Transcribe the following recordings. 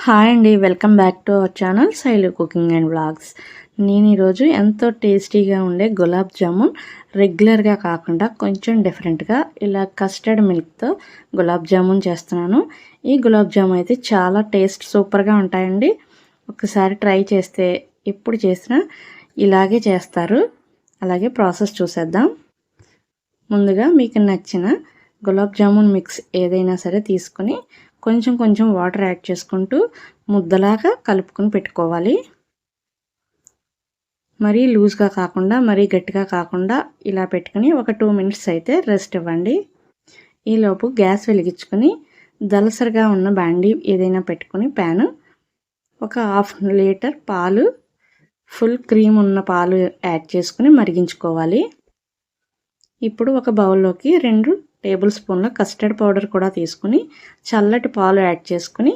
Hi అండి, welcome back to our channel Sailu cooking and vlogs. నేను ఈరోజు ఎంతో టేస్టీగా ఉండే గులాబ్ జామున్ రెగ్యులర్గా కాకుండా కొంచెం డిఫరెంట్గా ఇలా కస్టర్డ్ మిల్క్తో గులాబ్ జామున్ చేస్తున్నాను. ఈ గులాబ్ జామున్ అయితే చాలా టేస్ట్ సూపర్గా ఉంటాయండి. ఒకసారి ట్రై చేస్తే ఎప్పుడు చేసినా ఇలాగే చేస్తారు. అలాగే ప్రాసెస్ చూసేద్దాం. ముందుగా మీకు నచ్చిన గులాబ్ జామున్ మిక్స్ ఏదైనా సరే తీసుకొని కొంచెం కొంచెం వాటర్ యాడ్ చేసుకుంటూ ముద్దలాగా కలుపుకొని పెట్టుకోవాలి. మరీ లూజ్గా కాకుండా మరీ గట్టిగా కాకుండా ఇలా పెట్టుకుని ఒక 2 మినిట్స్ అయితే రెస్ట్ ఇవ్వండి. ఈలోపు గ్యాస్ వెలిగించుకొని దలసరిగా ఉన్న బాండీ ఏదైనా పెట్టుకుని ప్యాను ఒక 1/2 లీటర్ పాలు, ఫుల్ క్రీమ్ ఉన్న పాలు యాడ్ చేసుకుని మరిగించుకోవాలి. ఇప్పుడు ఒక బౌల్లోకి 2 టేబుల్ స్పూన్ల కస్టర్డ్ పౌడర్ కూడా తీసుకుని చల్లటి పాలు యాడ్ చేసుకుని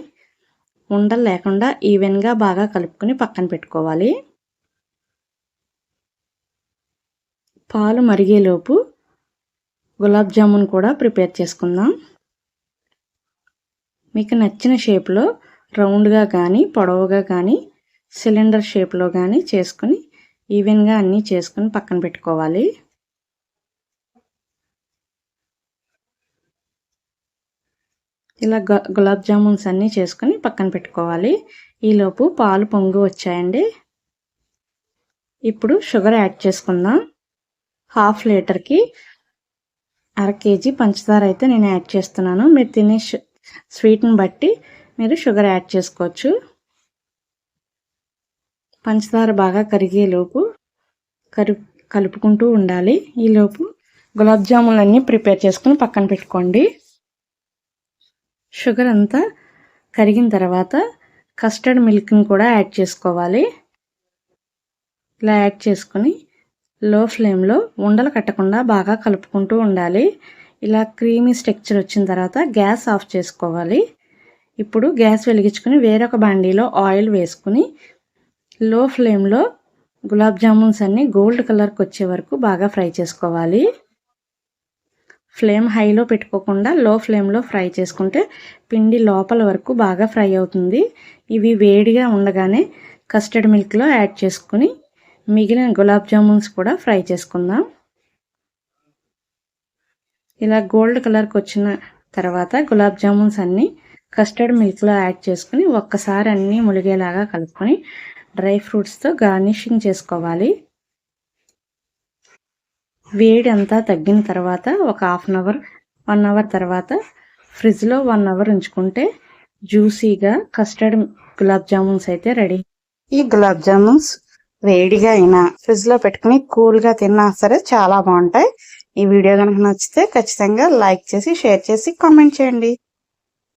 ఉండలు లేకుండా ఈవెన్గా బాగా కలుపుకొని పక్కన పెట్టుకోవాలి. పాలు మరిగేలోపు గులాబ్ జామున్ కూడా ప్రిపేర్ చేసుకుందాం. మీకు నచ్చిన షేప్లో రౌండ్గా కానీ పొడవుగా కానీ సిలిండర్ షేప్లో కానీ చేసుకుని ఈవెన్గా అన్నీ చేసుకుని పక్కన పెట్టుకోవాలి. ఇలా గులాబ్ జామున్స్ అన్నీ చేసుకొని పక్కన పెట్టుకోవాలి. ఈలోపు పాలు పొంగు వచ్చాయండి. ఇప్పుడు షుగర్ యాడ్ చేసుకుందాం. 1/2 లీటర్కి 1/2 కేజీ పంచదార అయితే నేను యాడ్ చేస్తున్నాను. మీరు తినే స్వీట్ని బట్టి మీరు షుగర్ యాడ్ చేసుకోవచ్చు. పంచదార బాగా కరిగేలోపు కలుపుకుంటూ ఉండాలి. ఈలోపు గులాబ్ జామున్లన్నీ ప్రిపేర్ చేసుకుని పక్కన పెట్టుకోండి. షుగర్ అంతా కరిగిన తర్వాత కస్టర్డ్ మిల్క్ని కూడా యాడ్ చేసుకోవాలి. ఇలా యాడ్ చేసుకుని లో ఫ్లేమ్లో ఉండలు కట్టకుండా బాగా కలుపుకుంటూ ఉండాలి. ఇలా క్రీమీ టెక్స్చర్ వచ్చిన తర్వాత గ్యాస్ ఆఫ్ చేసుకోవాలి. ఇప్పుడు గ్యాస్ వెలిగించుకుని వేరొక బాండీలో ఆయిల్ వేసుకుని లో ఫ్లేమ్లో గులాబ్ జామున్స్ అన్నీ గోల్డ్ కలర్కి వచ్చే వరకు బాగా ఫ్రై చేసుకోవాలి. ఫ్లేమ్ హైలో పెట్టుకోకుండా లో ఫ్లేమ్లో ఫ్రై చేసుకుంటే పిండి లోపల వరకు బాగా ఫ్రై అవుతుంది. ఇవి వేడిగా ఉండగానే కస్టర్డ్ మిల్క్లో యాడ్ చేసుకుని మిగిలిన గులాబ్ జామున్స్ కూడా ఫ్రై చేసుకుందాం. ఇలా గోల్డ్ కలర్కి వచ్చిన తర్వాత గులాబ్ జామున్స్ అన్నీ కస్టర్డ్ మిల్క్లో యాడ్ చేసుకుని ఒక్కసారి అన్నీ ములిగేలాగా కలుపుకొని డ్రై ఫ్రూట్స్తో గార్నిషింగ్ చేసుకోవాలి. వేడి అంతా తగ్గిన తర్వాత ఒక 1 అవర్ తర్వాత ఫ్రిడ్జ్లో 1 అవర్ ఉంచుకుంటే జ్యూసీగా కస్టర్డ్ గులాబ్ జామున్స్ అయితే రెడీ. ఈ గులాబ్ జామున్స్ వేడిగా అయినా ఫ్రిడ్జ్లో పెట్టుకుని కూల్గా తిన్నా సరే చాలా బాగుంటాయి. ఈ వీడియో కనుక నచ్చితే ఖచ్చితంగా లైక్ చేసి షేర్ చేసి కామెంట్ చేయండి.